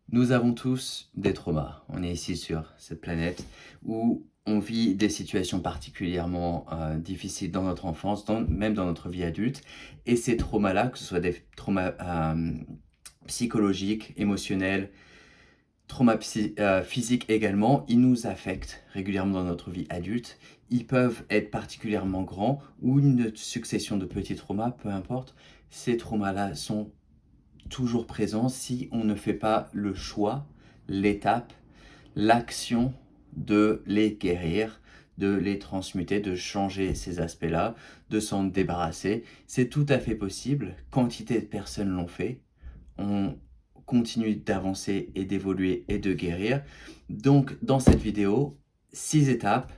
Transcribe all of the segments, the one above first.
Nous avons tous des traumas. On est ici sur cette planète où on vit des situations particulièrement difficiles dans notre enfance, même dans notre vie adulte. Et ces traumas-là, que ce soit des traumas psychologiques, émotionnels, physiques également, ils nous affectent régulièrement dans notre vie adulte. Ils peuvent être particulièrement grands ou une succession de petits traumas, peu importe. Ces traumas-là sont toujours présent si on ne fait pas le choix, l'étape, l'action de les guérir, de les transmuter, de changer ces aspects-là, de s'en débarrasser. C'est tout à fait possible. Quantité de personnes l'ont fait. On continue d'avancer et d'évoluer et de guérir. Donc, dans cette vidéo, 6 étapes,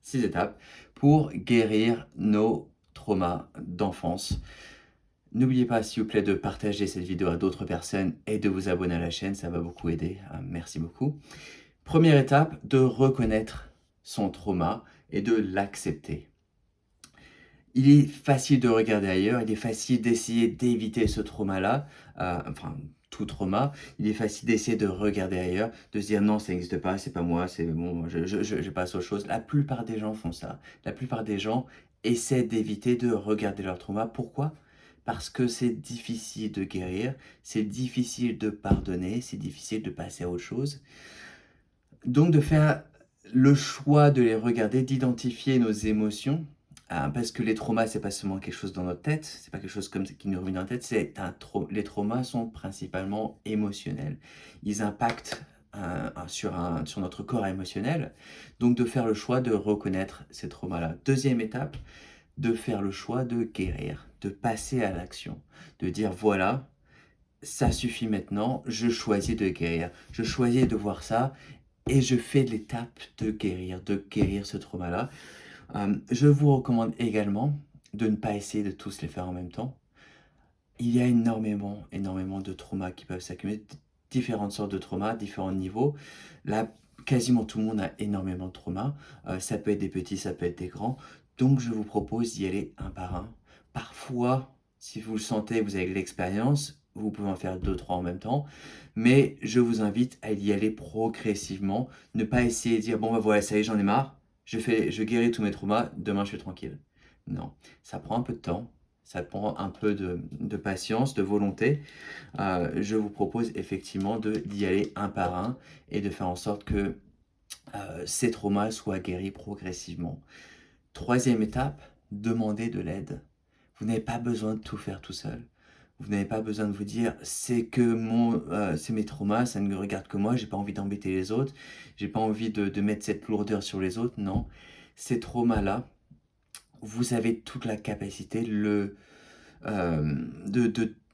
6 étapes pour guérir nos traumas d'enfance. N'oubliez pas, s'il vous plaît, de partager cette vidéo à d'autres personnes et de vous abonner à la chaîne, ça va beaucoup aider. Merci beaucoup. Première étape, de reconnaître son trauma et de l'accepter. Il est facile de regarder ailleurs, il est facile d'essayer d'éviter ce trauma-là, enfin tout trauma, il est facile d'essayer de regarder ailleurs, de se dire non, ça n'existe pas, c'est pas moi, c'est bon, je passe aux choses. La plupart des gens font ça. La plupart des gens essaient d'éviter de regarder leur trauma. Pourquoi? Parce que c'est difficile de guérir, c'est difficile de pardonner, c'est difficile de passer à autre chose. Donc de faire le choix de les regarder, d'identifier nos émotions, parce que les traumas, c'est pas seulement quelque chose dans notre tête, c'est pas quelque chose comme ça qui nous revient dans la tête, les traumas sont principalement émotionnels. Ils impactent sur notre corps émotionnel. Donc de faire le choix de reconnaître ces traumas-là. Deuxième étape, de faire le choix de guérir, de passer à l'action, de dire voilà, ça suffit maintenant, je choisis de guérir, je choisis de voir ça et je fais l'étape de guérir ce trauma-là. Je vous recommande également de ne pas essayer de tous les faire en même temps. Il y a énormément de traumas qui peuvent s'accumuler, différentes sortes de traumas, différents niveaux. Là, quasiment tout le monde a énormément de traumas. Ça peut être des petits, ça peut être des grands. Donc, je vous propose d'y aller un par un. Parfois, si vous le sentez, vous avez de l'expérience, vous pouvez en faire 2, 3 en même temps. Mais je vous invite à y aller progressivement. Ne pas essayer de dire, bon, bah voilà, ça y est, j'en ai marre. Je guéris tous mes traumas, demain je suis tranquille. Non, ça prend un peu de temps. Ça prend un peu de patience, de volonté. Je vous propose effectivement d'y aller un par un et de faire en sorte que ces traumas soient guéris progressivement. Troisième étape, demandez de l'aide. Vous n'avez pas besoin de tout faire tout seul. Vous n'avez pas besoin de vous dire c'est mes traumas, ça ne me regarde que moi, j'ai pas envie d'embêter les autres, j'ai pas envie de mettre cette lourdeur sur les autres. Non, ces traumas-là, vous avez toute la capacité de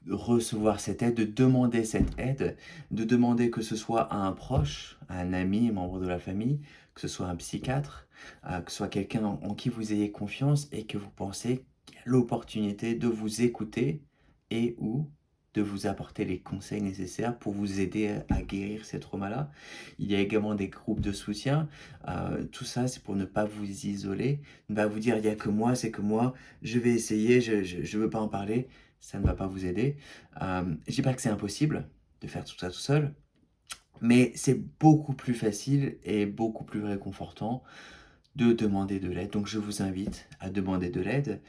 recevoir cette aide, de demander cette aide, de demander que ce soit à un proche, à un ami, un membre de la famille, que ce soit un psychiatre, que ce soit quelqu'un en qui vous ayez confiance et que vous pensez qu'il y a l'opportunité de vous écouter et ou de vous apporter les conseils nécessaires pour vous aider à guérir ces traumas-là. Il y a également des groupes de soutien. Tout ça, c'est pour ne pas vous isoler, ne pas vous dire il n'y a que moi, c'est que moi, je vais essayer, je veux pas en parler, ça ne va pas vous aider. Je dis pas que c'est impossible de faire tout ça tout seul, mais c'est beaucoup plus facile et beaucoup plus réconfortant de demander de l'aide. Donc je vous invite à demander de l'aide.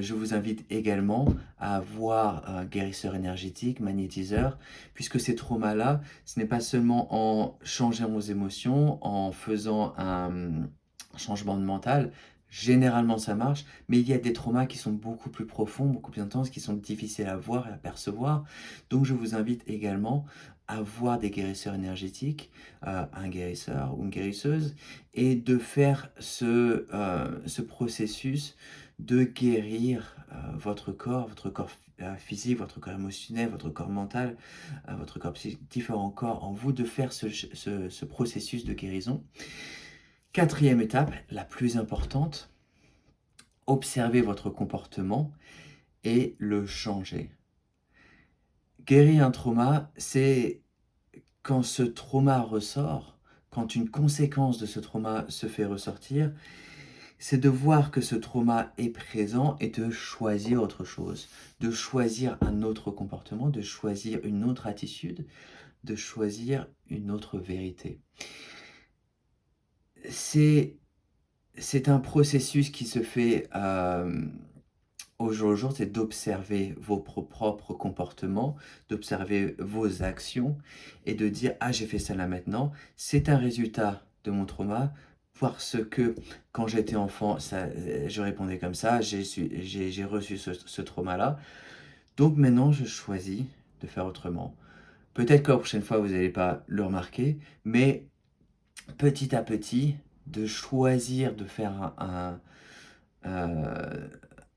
Je vous invite également à voir un guérisseur énergétique, magnétiseur, puisque ces traumas-là, ce n'est pas seulement en changeant vos émotions, en faisant un changement de mental. Généralement, ça marche, mais il y a des traumas qui sont beaucoup plus profonds, beaucoup plus intenses, qui sont difficiles à voir et à percevoir. Donc, je vous invite également à voir des guérisseurs énergétiques, un guérisseur ou une guérisseuse, et de faire ce processus de guérir votre corps physique, votre corps émotionnel, votre corps mental, votre corps psychique, différents corps en vous, de faire ce processus de guérison. Quatrième étape, la plus importante, observez votre comportement et le changer. Guérir un trauma, c'est quand ce trauma ressort, quand une conséquence de ce trauma se fait ressortir, c'est de voir que ce trauma est présent et de choisir autre chose, de choisir un autre comportement, de choisir une autre attitude, de choisir une autre vérité. C'est c'est un processus qui se fait, au jour le jour, c'est d'observer vos propres comportements, d'observer vos actions et de dire: «Ah, j'ai fait ça là maintenant, c'est un résultat de mon trauma parce que quand j'étais enfant, ça, je répondais comme ça, j'ai reçu ce trauma-là, donc maintenant je choisis de faire autrement». Peut-être que la prochaine fois vous n'allez pas le remarquer, mais petit à petit, de choisir de faire heu,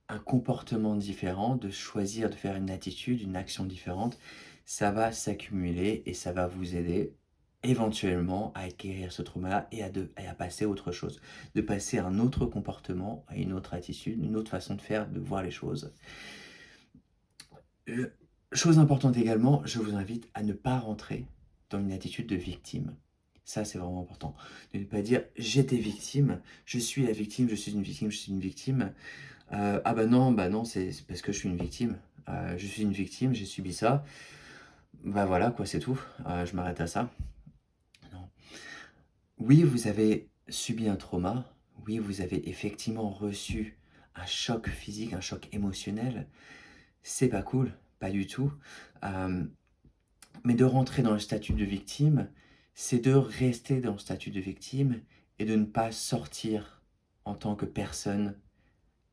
un comportement différent, de choisir de faire une attitude, une action différente, ça va s'accumuler et ça va vous aider éventuellement à guérir ce trauma-là et à passer à autre chose. De passer à un autre comportement, à une autre attitude, une autre façon de faire, de voir les choses. Heu, Chose importante également, je vous invite à ne pas rentrer dans une attitude de victime. Ça, c'est vraiment important. De ne pas dire: «J'étais victime, je suis la victime, je suis une victime, je suis une victime». Ah bah non, c'est parce que je suis une victime. Je suis une victime, j'ai subi ça. Bah voilà quoi, c'est tout. Je m'arrête à ça. Non. Oui, vous avez subi un trauma. Oui, vous avez effectivement reçu un choc physique, un choc émotionnel. C'est pas cool, pas du tout. Hem, mais de rentrer dans le statut de victime, c'est de rester dans le statut de victime et de ne pas sortir en tant que personne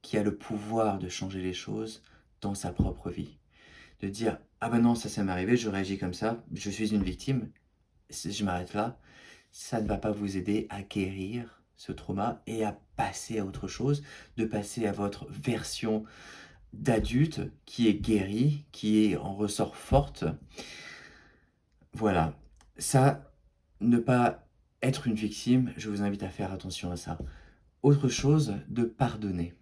qui a le pouvoir de changer les choses dans sa propre vie. De dire: «Ah bah non, ça m'est arrivé, je réagis comme ça, je suis une victime, je m'arrête là». Ça ne va pas vous aider à guérir ce trauma et à passer à autre chose, de passer à votre version d'adulte qui est guérie, qui est en ressort forte. Voilà, ça, ne pas être une victime, je vous invite à faire attention à ça. Autre chose, de pardonner.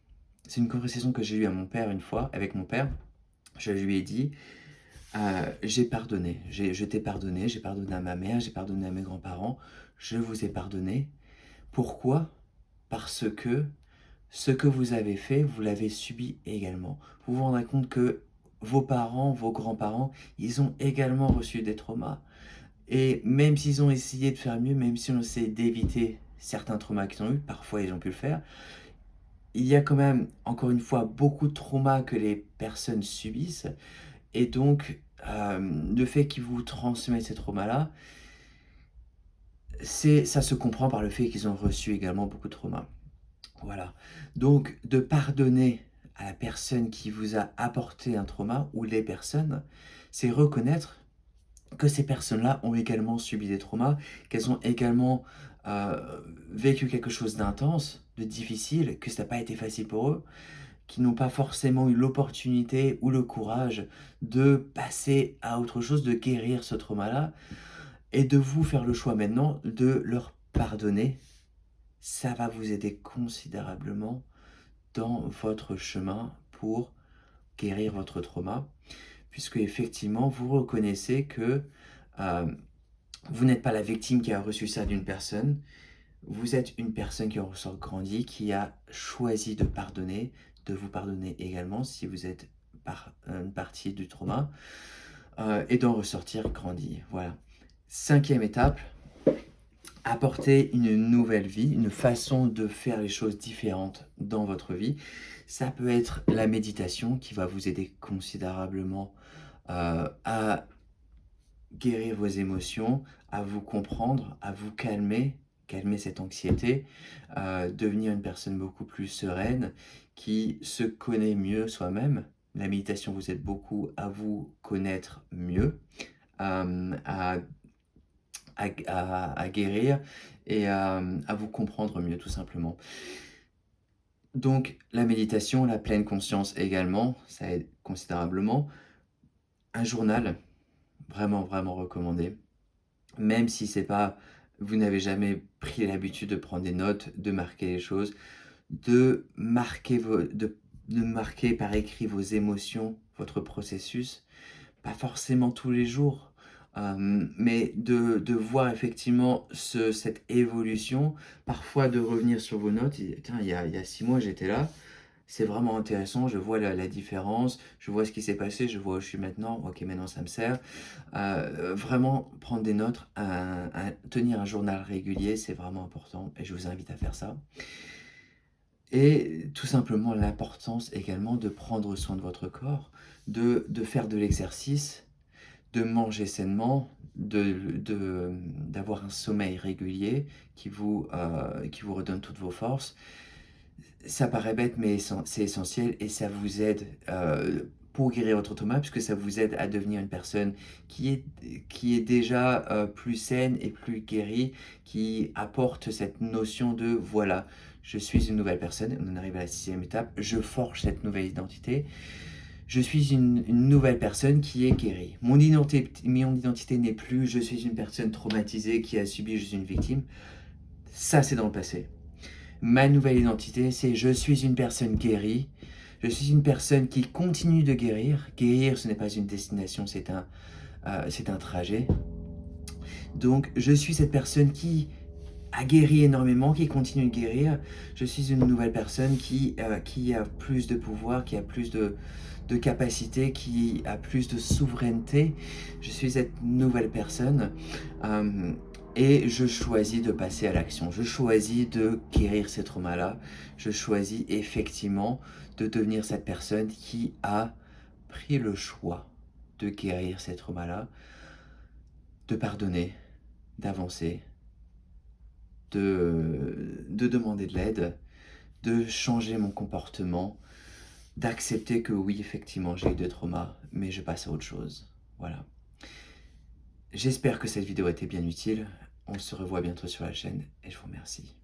C'est une conversation que j'ai eue à mon père une fois, avec mon père. Je lui ai dit: «J'ai pardonné, je t'ai pardonné, j'ai pardonné à ma mère, j'ai pardonné à mes grands-parents, je vous ai pardonné». Pourquoi? Parce que ce que vous avez fait, vous l'avez subi également. Vous vous rendrez compte que vos parents, vos grands-parents, ils ont également reçu des traumas et même s'ils ont essayé de faire mieux, même si on essaie d'éviter certains traumas qu'ils ont eus, parfois ils ont pu le faire, il y a quand même, encore une fois, beaucoup de traumas que les personnes subissent et donc le fait qu'ils vous transmettent ces traumas-là, ça se comprend par le fait qu'ils ont reçu également beaucoup de traumas. Voilà. Donc de pardonner à la personne qui vous a apporté un trauma ou les personnes, c'est reconnaître que ces personnes-là ont également subi des traumas, qu'elles ont également vécu quelque chose d'intense, de difficile, que ça n'a pas été facile pour eux, qui n'ont pas forcément eu l'opportunité ou le courage de passer à autre chose, de guérir ce trauma-là, et de vous faire le choix maintenant de leur pardonner. Ça va vous aider considérablement dans votre chemin pour guérir votre trauma, puisque effectivement vous reconnaissez que euh, vous n'êtes pas la victime qui a reçu ça d'une personne, vous êtes une personne qui en ressort grandie, qui a choisi de pardonner, de vous pardonner également si vous êtes une partie du trauma, et d'en ressortir grandi. Voilà. Cinquième étape, apporter une nouvelle vie, une façon de faire les choses différentes dans votre vie. Ça peut être la méditation qui va vous aider considérablement à guérir vos émotions, à vous comprendre, à vous calmer, calmer cette anxiété, devenir une personne beaucoup plus sereine, qui se connaît mieux soi-même. La méditation vous aide beaucoup à vous connaître mieux, à à guérir et à vous comprendre mieux tout simplement. Donc la méditation, la pleine conscience également, ça aide considérablement. Un journal, vraiment, vraiment recommandé. Même si c'est pas, vous n'avez jamais pris l'habitude de prendre des notes, de marquer les choses, de marquer par écrit vos émotions, votre processus, pas forcément tous les jours, mais de voir effectivement cette évolution, parfois de revenir sur vos notes, et, tiens, il y a 6 mois j'étais là, c'est vraiment intéressant, je vois la différence, je vois ce qui s'est passé, je vois où je suis maintenant, OK, maintenant ça me sert. Vraiment prendre des notes, tenir un journal régulier, c'est vraiment important et je vous invite à faire ça. Et tout simplement l'importance également de prendre soin de votre corps, de faire de l'exercice, de manger sainement, d'avoir un sommeil régulier qui vous redonne toutes vos forces. Ça paraît bête, mais c'est essentiel et ça vous aide pour guérir votre trauma, puisque ça vous aide à devenir une personne qui est déjà plus saine et plus guérie, qui apporte cette notion de voilà, je suis une nouvelle personne. On en arrive à la 6e étape. Je forge cette nouvelle identité. Je suis une nouvelle personne qui est guérie. Mon identité n'est plus je suis une personne traumatisée qui a subi, je suis une victime. Ça, c'est dans le passé. Ma nouvelle identité, c'est je suis une personne guérie. Je suis une personne qui continue de guérir. Guérir, ce n'est pas une destination, c'est un trajet. Donc, je suis cette personne qui a guéri énormément, qui continue de guérir. Je suis une nouvelle personne qui a plus de pouvoir, qui a plus de capacité, qui a plus de souveraineté. Je suis cette nouvelle personne et je choisis de passer à l'action. Je choisis de guérir ces traumas-là. Je choisis effectivement de devenir cette personne qui a pris le choix de guérir ces traumas-là, de pardonner, d'avancer, de demander de l'aide, de changer mon comportement, d'accepter que oui, effectivement, j'ai eu des traumas, mais je passe à autre chose. Voilà. J'espère que cette vidéo a été bien utile. On se revoit bientôt sur la chaîne et je vous remercie.